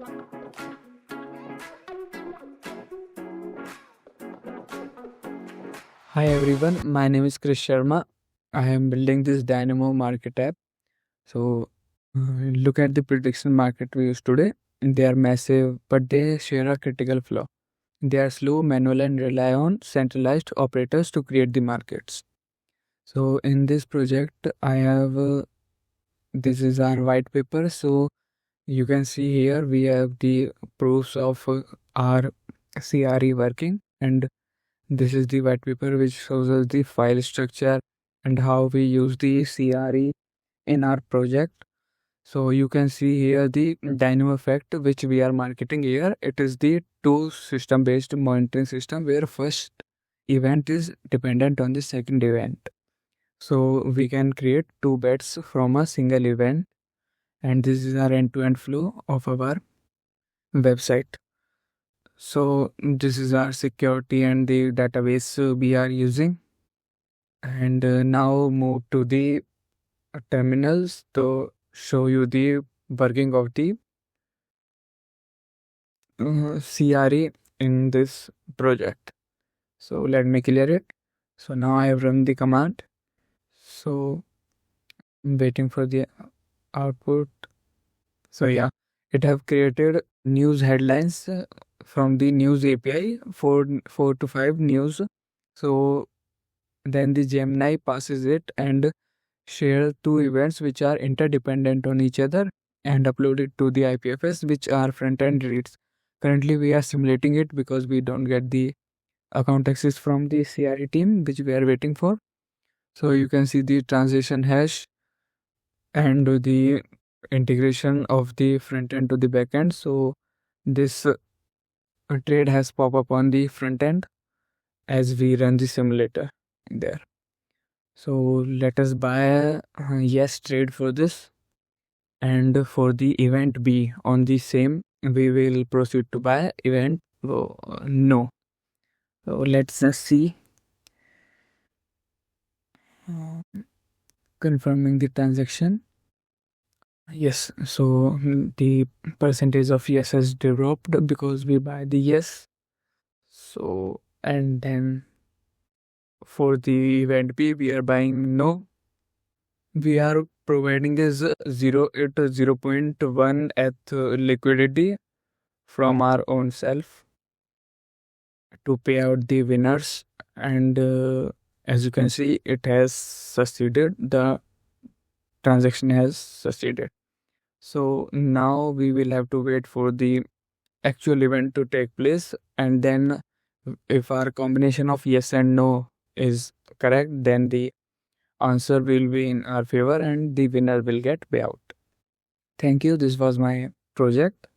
Hi everyone, my name is Chris Sharma. I am building this Dynamo Market app. So look at the prediction market we use today. They are massive, but they share a critical flaw. They are slow, manual, and rely on centralized operators to create the markets. So in this project, I have this is our white paper. So you can see here we have the proofs of our CRE working, and this is the white paper which shows us the file structure and how we use the CRE in our project. So you can see here the dynamo effect which we are marketing here. It is the two system based monitoring system where first event is dependent on the second event. So we can create two bets from a single event, and this is our end-to-end flow of our website. So this is our security and the database we are using. And now move to the terminals to show you the working of the CRE in this project. So let me clear it. So now I have run the command. So I'm waiting for the output. So yeah, it have created news headlines from the news API, four to five news. So then the Gemini passes it and share two events which are interdependent on each other and upload it to the IPFS, which are front-end reads. Currently we are simulating it because we don't get the account access from the CRE team, which we are waiting for. So you can see the transition hash and the integration of the front end to the back end. So this trade has pop up on the front end as we run the simulator there. So let us buy a yes trade for this, and for the event B on the same we will proceed to buy event no. So let's see. Confirming the transaction. Yes, so the percentage of yes has dropped because we buy the yes. So and then for the event B we are buying no. We are providing is 0.1 at liquidity from our own self to pay out the winners, and as you can see it has succeeded, the transaction has succeeded. So now we will have to wait for the actual event to take place, and then if our combination of yes and no is correct, then the answer will be in our favor and the winner will get payout. Thank you. This was my project.